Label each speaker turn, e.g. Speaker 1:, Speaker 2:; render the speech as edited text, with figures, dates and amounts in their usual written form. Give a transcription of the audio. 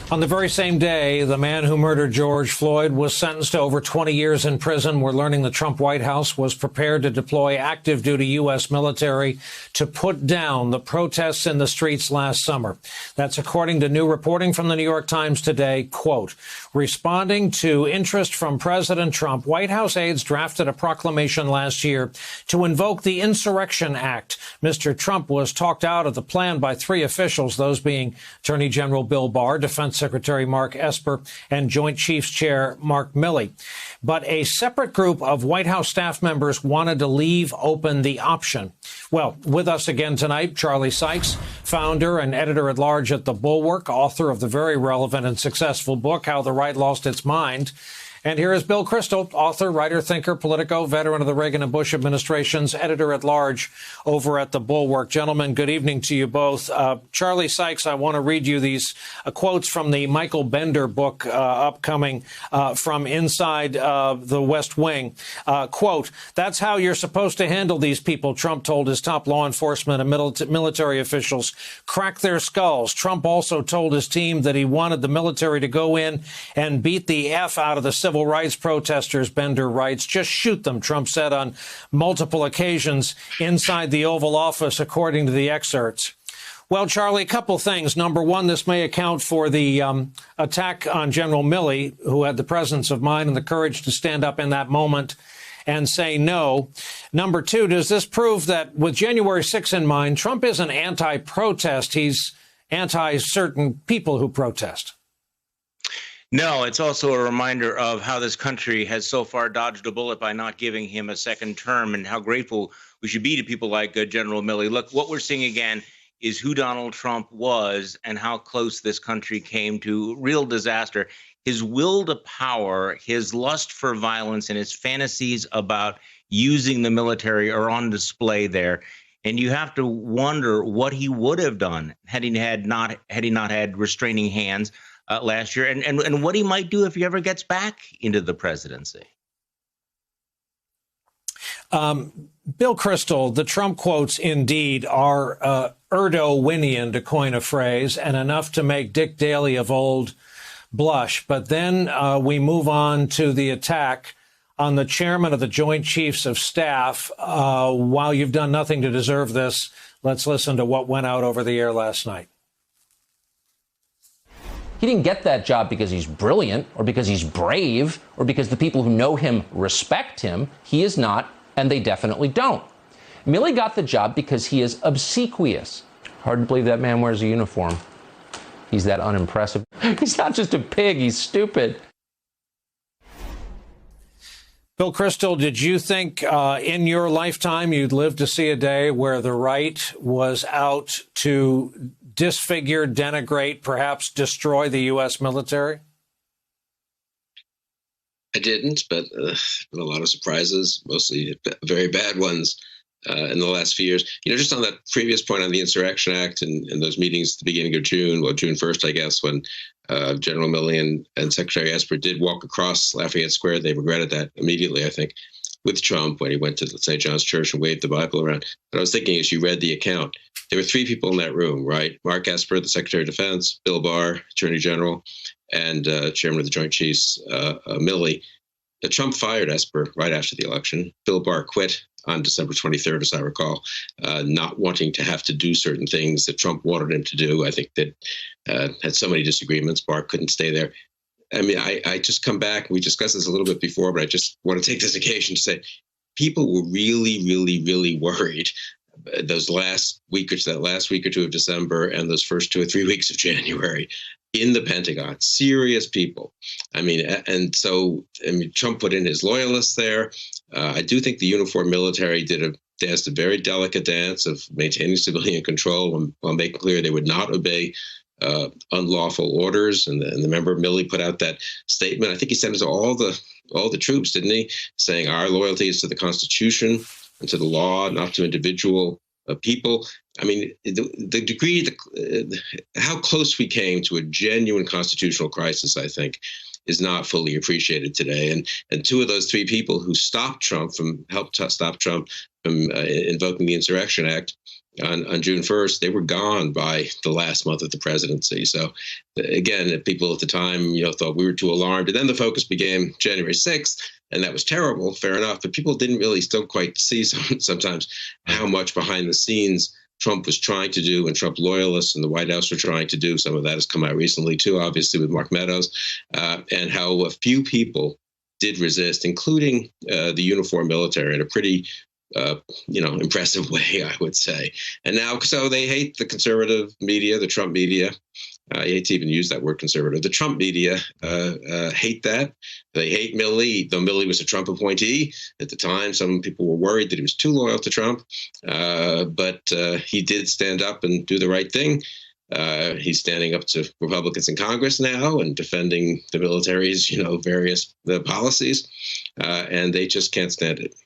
Speaker 1: On the very same day, the man who murdered George Floyd was sentenced to over 20 years in prison. We're learning the Trump White House was prepared to deploy active duty U.S. military to put down the protests in the streets last summer. That's according to new reporting from the New York Times today. Quote, responding to interest from President Trump, White House aides drafted a proclamation last year to invoke the Insurrection Act. Mr. Trump was talked out of the plan by three officials, those being Attorney General Bill Barr, Defense Secretary Mark Esper, and Joint Chiefs Chair Mark Milley. But a separate group of White House staff members wanted to leave open the option. Well, with us again tonight, Charlie Sykes, founder and editor-at-large at The Bulwark, author of the very relevant and successful book, How the Right Lost Its Mind. And here is Bill Kristol, author, writer, thinker, Politico, veteran of the Reagan and Bush administrations, editor-at-large over at The Bulwark. Gentlemen, good evening to you both. Charlie Sykes, I want to read you these quotes from the Michael Bender book upcoming from inside the West Wing. Quote, that's how you're supposed to handle these people, Trump told his top law enforcement and military officials. Crack their skulls. Trump also told his team that he wanted the military to go in and beat the F out of the civil rights protesters, Bender writes. Just shoot them, Trump said on multiple occasions inside the Oval Office, according to the excerpts. Well, Charlie, a couple things. Number one, this may account for the attack on General Milley, who had the presence of mind and the courage to stand up in that moment and say no. Number two, does this prove that with January 6th in mind, Trump isn't anti-protest, he's anti-certain people who protest?
Speaker 2: No, it's also a reminder of how this country has so far dodged a bullet by not giving him a second term, and how grateful we should be to people like General Milley. Look, what we're seeing again is who Donald Trump was and how close this country came to real disaster. His will to power, his lust for violence, and his fantasies about using the military are on display there. And you have to wonder what he would have done had he not had restraining hands last year, and what he might do if he ever gets back into the presidency.
Speaker 1: Bill Kristol, the Trump quotes indeed are Erdowinian, to coin a phrase, and enough to make Dick Daley of old blush. But then we move on to the attack on the chairman of the Joint Chiefs of Staff. While you've done nothing to deserve this, let's listen to what went out over the air last night.
Speaker 3: He didn't get that job because he's brilliant or because he's brave or because the people who know him respect him. He is not, and they definitely don't. Milley got the job because he is obsequious. Hard to believe that man wears a uniform. He's that unimpressive. He's not just a pig, he's stupid.
Speaker 1: Bill Kristol, did you think in your lifetime you'd live to see a day where the right was out to disfigure, denigrate, perhaps destroy the U.S. military?
Speaker 4: I didn't, but been a lot of surprises, mostly very bad ones in the last few years. You know, just on that previous point on the Insurrection Act and those meetings at the beginning of June, well, June 1st, I guess, when General Milley and Secretary Esper did walk across Lafayette Square. They regretted that immediately, I think, with Trump when he went to St. John's Church and waved the Bible around. But I was thinking, as you read the account, there were three people in that room, right? Mark Esper, the Secretary of Defense, Bill Barr, Attorney General, and Chairman of the Joint Chiefs, Milley. Trump fired Esper right after the election. Bill Barr quit on December 23rd, as I recall, not wanting to have to do certain things that Trump wanted him to do. I think that had so many disagreements. Barr couldn't stay there. I mean, I just come back. We discussed this a little bit before, but I just want to take this occasion to say people were really, really, really worried those last week or two of December and those first 2 or 3 weeks of January in the Pentagon. Serious people. I mean, and so Trump put in his loyalists there. I do think the uniformed military danced a very delicate dance of maintaining civilian control while making clear they would not obey unlawful orders. And the member Milley put out that statement. I think he sent it to all the troops, didn't he? Saying our loyalty is to the Constitution and to the law, not to individual people. I mean, the degree, how close we came to a genuine constitutional crisis, I think, is not fully appreciated today. And two of those three people who helped stop Trump from invoking the Insurrection Act on June 1st, they were gone by the last month of the presidency. So again, people at the time, thought we were too alarmed. And then the focus became January 6th, and that was terrible, fair enough. But people didn't really still quite see sometimes how much behind the scenes Trump was trying to do, and Trump loyalists and the White House were trying to do. Some of that has come out recently, too, obviously, with Mark Meadows, and how a few people did resist, including the uniformed military, in a pretty impressive way, I would say. And now, so they hate the conservative media, the Trump media. I hate to even use that word conservative. The Trump media hate that. They hate Milley, though Milley was a Trump appointee. At the time, some people were worried that he was too loyal to Trump. But he did stand up and do the right thing. He's standing up to Republicans in Congress now and defending the military's, various policies. And they just can't stand it.